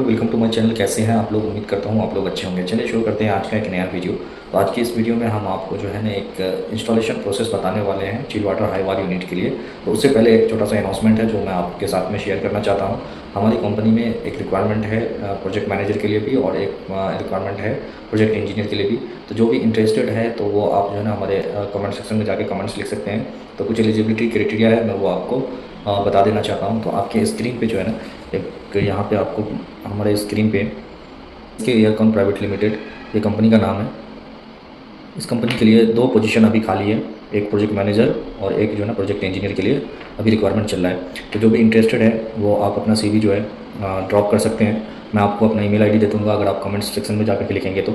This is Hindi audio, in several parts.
Welcome to my channel. कैसे हैं आप लोग? उम्मीद करता हूँ आप लोग अच्छे होंगे। चलिए शुरू करते हैं आज का एक नया वीडियो। तो आज की इस वीडियो में हम आपको जो है ना एक इंस्टॉलेशन प्रोसेस बताने वाले हैं चिल वाटर हाई वाल यूनिट के लिए। तो उससे पहले एक छोटा सा अनाउंसमेंट है जो मैं आपके साथ में शेयर करना चाहता हूँ। हमारी कंपनी में एक रिक्वायरमेंट है प्रोजेक्ट मैनेजर के लिए भी और एक रिक्वायरमेंट है प्रोजेक्ट इंजीनियर के लिए भी। तो जो भी इंटरेस्टेड है तो वो आप जो है ना हमारे कमेंट सेक्शन में जाके कमेंट्स लिख सकते हैं। तो कुछ एलिजिबिलिटी क्राइटेरिया है, मैं वो आपको बता देना चाहता हूँ। तो आपके स्क्रीन पे जो है ना एक यहाँ पे आपको हमारे स्क्रीन पे इसके एयरकॉन प्राइवेट लिमिटेड ये कंपनी का नाम है। इस कंपनी के लिए 2 पोजीशन अभी खाली है, एक प्रोजेक्ट मैनेजर और एक जो है ना प्रोजेक्ट इंजीनियर के लिए अभी रिक्वायरमेंट चल रहा है। तो जो भी इंटरेस्टेड है वो आप अपना CV जो है ड्रॉप कर सकते हैं। मैं आपको अपना ईमेल ID दे दूँगा अगर आप कमेंट्स सेक्शन में जाकर के लिखेंगे तो।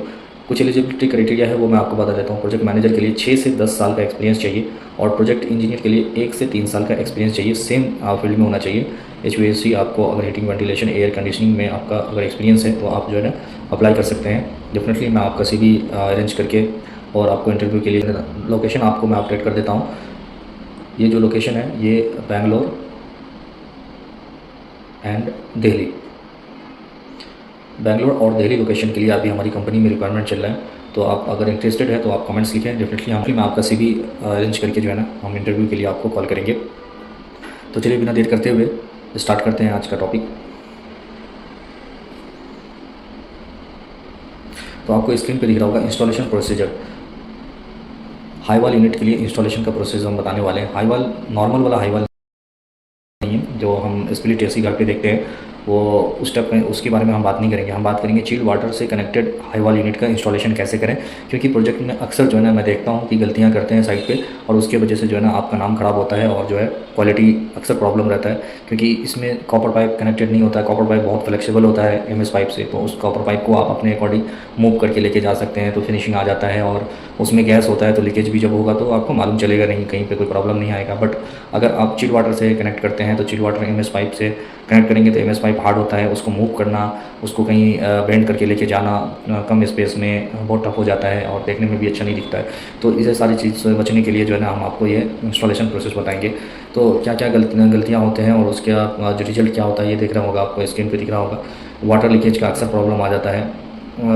कुछ एलिजिबिलिटी क्राइटेरिया है वो मैं आपको बता देता हूँ। प्रोजेक्ट मैनेजर के लिए 6 से 10 साल का एक्सपीरियंस चाहिए और प्रोजेक्ट इंजीनियर के लिए 1 से 3 साल का एक्सपीरियंस चाहिए। सेम फील्ड में होना चाहिए। HVAC आपको अगर हीटिंग वेंटिलेशन एयर कंडीशनिंग में आपका अगर एक्सपीरियंस है तो आप जो है ना अप्लाई कर सकते हैं। डेफिनेटली मैं आपका CV अरेंज करके और आपको इंटरव्यू के लिए लोकेशन आपको मैं अपडेट कर देता हूँ। ये जो लोकेशन है ये बेंगलोर एंड दिल्ली, बेंगलोर और दिल्ली लोकेशन के लिए अभी हमारी कंपनी में रिक्वायरमेंट चल रहा है। तो आप अगर इंटरेस्टेड है तो आप कमेंट्स लिखें। डेफिनेटली मैं आपका CV अरेंज करके जो है ना हम इंटरव्यू के लिए आपको कॉल करेंगे। तो चलिए बिना देर करते हुए स्टार्ट करते हैं आज का टॉपिक। तो आपको स्क्रीन पे दिख रहा होगा इंस्टॉलेशन प्रोसीजर। हाई वाल यूनिट के लिए इंस्टॉलेशन का प्रोसेस हम बताने वाले हैं। हाई वाल नॉर्मल वाला हाई वाल नहीं है जो हम स्प्लिट AC घर पे देखते हैं, वो उस स्टेप में उसके बारे में हम बात नहीं करेंगे। हम बात करेंगे चिल वाटर से कनेक्टेड हाई वाल यूनिट का इंस्टॉलेशन कैसे करें। क्योंकि प्रोजेक्ट में अक्सर जो है ना मैं देखता हूँ कि गलतियाँ करते हैं साइट पे और उसके वजह से जो है ना आपका नाम ख़राब होता है और जो है क्वालिटी अक्सर प्रॉब्लम रहता है। क्योंकि इसमें कॉपर पाइप कनेक्टेड नहीं होता है। कॉपर पाइप बहुत फ्लेक्सिबल होता है MS पाइप से, तो उस कॉपर पाइप को आप अपने अकॉर्डिंग मूव करके लेके जा सकते हैं तो फिनिशिंग आ जाता है। और उसमें गैस होता है तो लीकेज भी जब होगा तो आपको मालूम चलेगा नहीं, कहीं पे कोई प्रॉब्लम नहीं आएगा। बट अगर आप चिल वाटर से कनेक्ट करते हैं तो चिल वाटर MS पाइप से कनेक्ट करेंगे तो MS पाइप हार्ड होता है, उसको मूव करना, उसको कहीं बेंड करके लेके जाना कम स्पेस में बहुत टफ हो जाता है और देखने में भी अच्छा नहीं दिखता है। तो इसे सारी चीज़ से बचने के लिए जो है ना हम आपको ये इंस्टॉलेशन प्रोसेस बताएंगे। तो क्या क्या गलतियाँ होते हैं और उसका जो रिजल्ट क्या होता है ये देख रहा होगा, आपको स्क्रीन पे दिख रहा होगा। वाटर लीकेज का अक्सर प्रॉब्लम आ जाता है।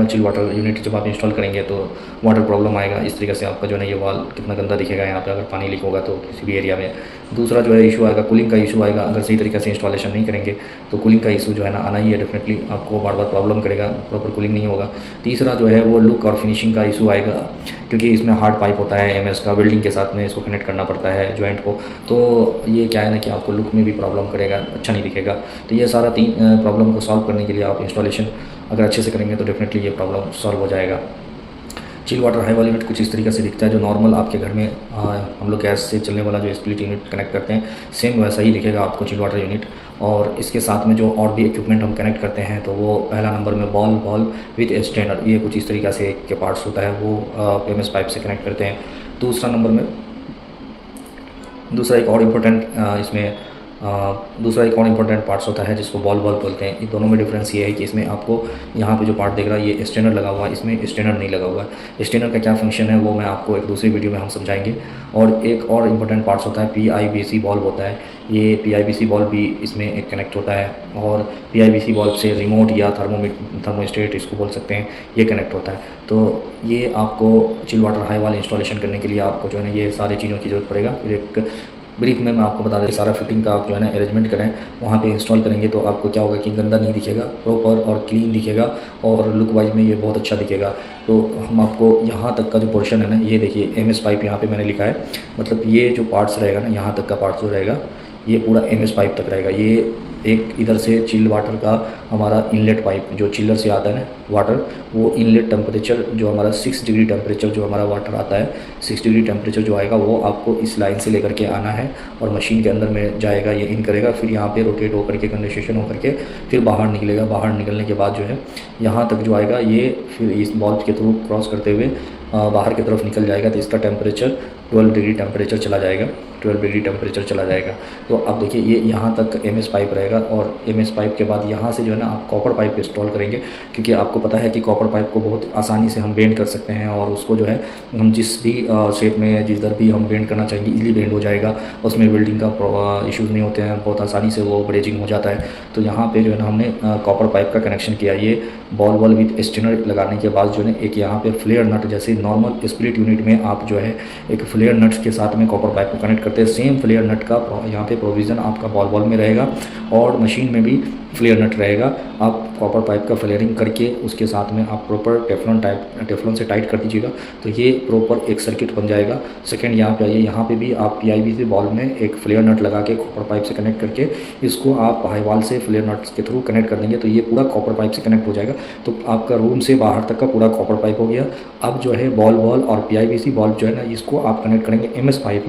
चिल वाटर यूनिट जब आप इंस्टॉल करेंगे तो वाटर प्रॉब्लम आएगा। इस तरीके से आपका जो है ना ये वाल कितना गंदा दिखेगा यहाँ पे अगर पानी लीक होगा तो किसी भी एरिया में। दूसरा जो है इशू आएगा कूलिंग का इशू आएगा। अगर सही तरीके से इंस्टॉलेशन नहीं करेंगे तो कूलिंग का इशू जो है ना आना ही है। डेफिनेटली आपको बार बार प्रॉब्लम करेगा, प्रॉपर कूलिंग नहीं होगा। तीसरा जो है वो लुक और फिनिशिंग का इशू आएगा, क्योंकि इसमें हार्ड पाइप होता है MS का, वेल्डिंग के साथ में इसको कनेक्ट करना पड़ता है जॉइंट को। तो ये क्या है ना कि आपको लुक में भी प्रॉब्लम करेगा, अच्छा नहीं दिखेगा। तो ये सारा 3 प्रॉब्लम को सॉल्व करने के लिए आप इंस्टॉलेशन अगर अच्छे से करेंगे तो डेफिनेटली ये प्रॉब्लम सॉल्व हो जाएगा। चिल वाटर हाई वाल यूनिट कुछ इस तरीके से दिखता है। जो नॉर्मल आपके घर में हम लोग गैस से चलने वाला जो स्प्लिट यूनिट कनेक्ट करते हैं सेम वैसा ही दिखेगा आपको चिल वाटर यूनिट। और इसके साथ में जो और भी इक्विपमेंट हम कनेक्ट करते हैं तो वो पहला नंबर में बॉल विथ स्टैंडर्ड, ये कुछ इस तरीके से के पार्ट्स होता है वो MS पाइप से कनेक्ट करते हैं। दूसरा नंबर में दूसरा एक और इम्पोर्टेंट पार्ट्स होता है जिसको बॉल बोलते हैं। इन दोनों में डिफरेंस ये है कि इसमें आपको यहाँ पे जो पार्ट दिख रहा है ये स्टैंडर्ड लगा हुआ है, इसमें स्टैंडर्ड नहीं लगा हुआ है। स्टैंडर्ड का क्या फंक्शन है वो मैं आपको एक दूसरी वीडियो में हम समझाएंगे। और एक और इम्पोर्टेंट पार्ट्स होता है PIBC बॉल्ब होता है। ये PIBC बॉल्ब भी इसमें एक कनेक्ट होता है और PIBC बॉल्ब से रिमोट या थर्मोस्टेट इसको बोल सकते हैं, ये कनेक्ट होता है। तो ये आपको चिल वाटर हाई वाल इंस्टॉलेशन करने के लिए आपको जो है ना ये सारी चीज़ों की ज़रूरत पड़ेगा। फिर एक ब्रीफ में मैं आपको बता दें सारा फिटिंग का आप जो है ना अरेंजमेंट करें, वहाँ पे इंस्टॉल करेंगे तो आपको क्या होगा कि गंदा नहीं दिखेगा, प्रॉपर और क्लीन दिखेगा और लुक वाइज में ये बहुत अच्छा दिखेगा। तो हम आपको यहाँ तक का जो पोर्शन है ना ये देखिए MS पाइप यहाँ पे मैंने लिखा है, मतलब ये जो पार्ट्स रहेगा ना यहाँ तक का पार्ट्स जो रहेगा ये पूरा MS पाइप तक रहेगा। ये एक इधर से चिल वाटर का हमारा इनलेट पाइप जो चिल्लर से आता है ना वाटर, वो इनलेट टेम्परेचर जो हमारा 6 डिग्री टेम्परेचर जो हमारा वाटर आता है 6 डिग्री टेम्परेचर जो आएगा वो आपको इस लाइन से लेकर के आना है और मशीन के अंदर में जाएगा, ये इन करेगा, फिर यहाँ पे रोटेट होकर के कंडेंसेशन होकर के फिर बाहर निकलेगा। बाहर निकलने के बाद जो है यहाँ तक जो आएगा ये फिर इस बॉल्ब के थ्रू क्रॉस करते हुए बाहर की तरफ निकल जाएगा। तो इसका टेम्परेचर 12 डिग्री टेम्परेचर चला जाएगा। 12 डिग्री टेम्परेचर चला जाएगा। तो अब देखिए ये यहाँ तक एमएस पाइप रहेगा और एमएस पाइप के बाद यहाँ से जो है ना आप कॉपर पाइप इंस्टॉल करेंगे, क्योंकि आपको पता है कि कॉपर पाइप को बहुत आसानी से हम बेंड कर सकते हैं और उसको जो है हम जिस भी शेप में जिधर भी हम बेंड करना चाहेंगे इजीली बेंड हो जाएगा, उसमें वेल्डिंग का इश्यूज़ नहीं होते हैं, बहुत आसानी से वो ब्रेजिंग हो जाता है। तो यहाँ पे जो है ना हमने कॉपर पाइप का कनेक्शन किया। ये बॉल वॉल विथ स्टिनर लगाने के बाद जो है एक यहाँ पे फ्लेयर नट, जैसे नॉर्मल स्प्लिट यूनिट में आप जो है एक फ्लेयर नट्स के साथ में कॉपर पाइप को कनेक्ट करते हैं, सेम फ्लेयर नट का यहाँ पे प्रोविज़न आपका बॉल वॉल में रहेगा और मशीन में भी फ्लेयर नट रहेगा। आप कॉपर पाइप का फ्लेयरिंग करके उसके साथ में आप प्रॉपर टेफ्लॉन से टाइट कर दीजिएगा, तो ये प्रॉपर एक सर्किट बन जाएगा। सेकंड यहाँ पे आइए, यहाँ पे भी आप पीआईवीसी बॉल में एक फ्लेयर नट लगा के कॉपर पाइप से कनेक्ट करके इसको आप हाई वाल से फ्लेयर नट्स के थ्रू कनेक्ट कर देंगे, तो ये पूरा कॉपर पाइप से कनेक्ट हो जाएगा। तो आपका रूम से बाहर तक का पूरा कॉपर पाइप हो गया। अब जो है बॉल और पीआईवीसी बॉल जो है ना इसको आप कनेक्ट करेंगे एमएस पाइप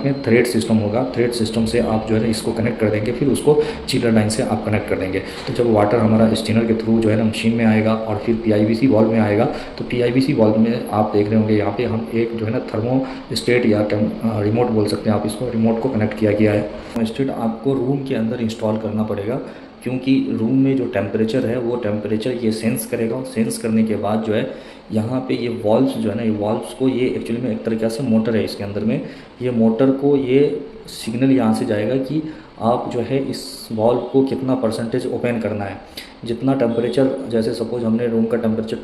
में थ्रेड सिस्टम होगा, थ्रेड सिस्टम से आप जो है ना इसको कनेक्ट कर देंगे, फिर उसको चिलर लाइन से आप कनेक्ट कर देंगे। तो जब वाटर हमारा स्टिनर के थ्रू जो है ना मशीन में आएगा और फिर पीआईवीसी बॉल में आएगा, तो पीआईवीसी बॉल में आप देख रहे होंगे यहाँ पे हम एक जो है ना थर्मोस्टेट या रिमोट बोल सकते हैं आप इसको, रिमोट को कनेक्ट किया गया है। थर्मोस्टेट आपको रूम के अंदर इंस्टॉल करना पड़ेगा, क्योंकि रूम में जो टेम्परेचर है वो टेम्परेचर ये सेंस करेगा और सेंस करने के बाद जो है यहाँ पे ये वॉल्व्स जो है ना, ये वॉल्व्स को ये एक्चुअली में एक तरीक़े से मोटर है इसके अंदर में, ये मोटर को ये सिग्नल यहाँ से जाएगा कि आप जो है इस वॉल्व को कितना परसेंटेज ओपन करना है। जितना टेम्परेचर, जैसे सपोज हमने रूम का टेम्परेचर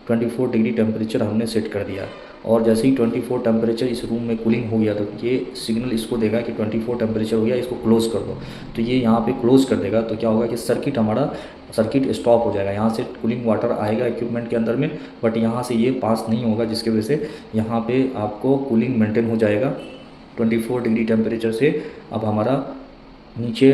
24 डिग्री टेम्परेचर हमने सेट कर दिया और जैसे ही 24 टेम्परेचर इस रूम में कूलिंग हो गया तो ये सिग्नल इसको देगा कि 24 टेम्परेचर हो गया, इसको क्लोज़ कर दो। तो ये यहाँ पे क्लोज़ कर देगा, तो क्या होगा कि सर्किट स्टॉप हो जाएगा। यहाँ से कूलिंग वाटर आएगा इक्विपमेंट के अंदर में, बट यहाँ से ये पास नहीं होगा, जिसकी वजह से यहाँ पे आपको कूलिंग मेंटेन हो जाएगा 24 डिग्री टेम्परेचर से। अब हमारा नीचे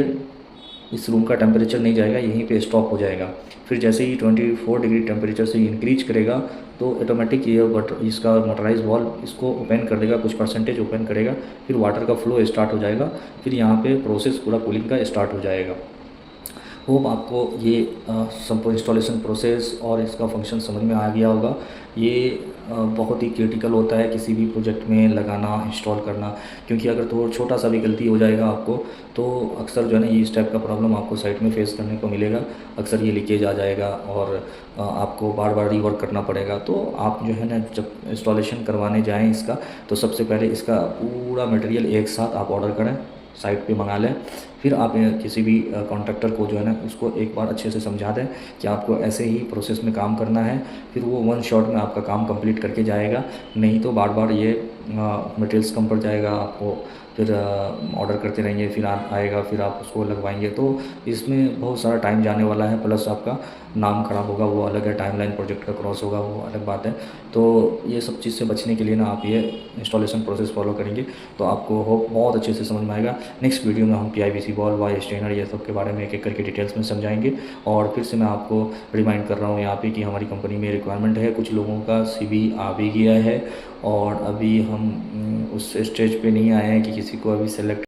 इस रूम का टेम्परेचर नहीं जाएगा, यहीं पे स्टॉप हो जाएगा। फिर जैसे ही 24 डिग्री टेम्परेचर से इंक्रीज करेगा तो ऑटोमेटिक ये इसका मोटराइज वॉल्व इसको ओपन कर देगा, कुछ परसेंटेज ओपन करेगा, फिर वाटर का फ्लो स्टार्ट हो जाएगा, फिर यहाँ पे प्रोसेस पूरा कूलिंग का स्टार्ट हो जाएगा। होप आपको ये सब इंस्टॉलेशन प्रोसेस और इसका फंक्शन समझ में आ गया होगा। ये बहुत ही क्रिटिकल होता है किसी भी प्रोजेक्ट में लगाना, इंस्टॉल करना, क्योंकि अगर तो छोटा सा भी गलती हो जाएगा आपको तो अक्सर जो है ना ये इस टाइप का प्रॉब्लम आपको साइट में फेस करने को मिलेगा। अक्सर ये लीकेज आ जाएगा और आपको बार बार रीवर्क करना पड़ेगा। तो आप जो है ना जब इंस्टॉलेशन करवाने जाएँ इसका, तो सबसे पहले इसका पूरा मटेरियल एक साथ आप ऑर्डर करें, साइट पे मंगा लें। फिर आप किसी भी कॉन्ट्रैक्टर को जो है ना उसको एक बार अच्छे से समझा दें कि आपको ऐसे ही प्रोसेस में काम करना है, फिर वो वन शॉट में आपका काम कंप्लीट करके जाएगा। नहीं तो बार बार ये मटेरियल्स कम पड़ जाएगा, आपको फिर ऑर्डर करते रहेंगे, फिर आएगा, फिर आप उसको लगवाएंगे, तो इसमें बहुत सारा टाइम जाने वाला है, प्लस आपका नाम ख़राब होगा, वो अलग है, टाइमलाइन प्रोजेक्ट का क्रॉस होगा, वो अलग बात है। तो ये सब चीज़ से बचने के लिए ना आप ये इंस्टॉलेशन प्रोसेस फॉलो करेंगे तो आपको होप बहुत अच्छे से समझ में आएगा। नेक्स्ट वीडियो में हम पीआईवीसी बॉल, वाई स्ट्रेनर, ये सब के बारे में एक एक करके डिटेल्स में समझाएंगे। और फिर से मैं आपको रिमाइंड कर रहा हूँ यहाँ पे कि हमारी कंपनी में रिक्वायरमेंट है, कुछ लोगों का CV आ भी गया है और अभी हम उस स्टेज पे नहीं आए हैं कि किसी को अभी सेलेक्ट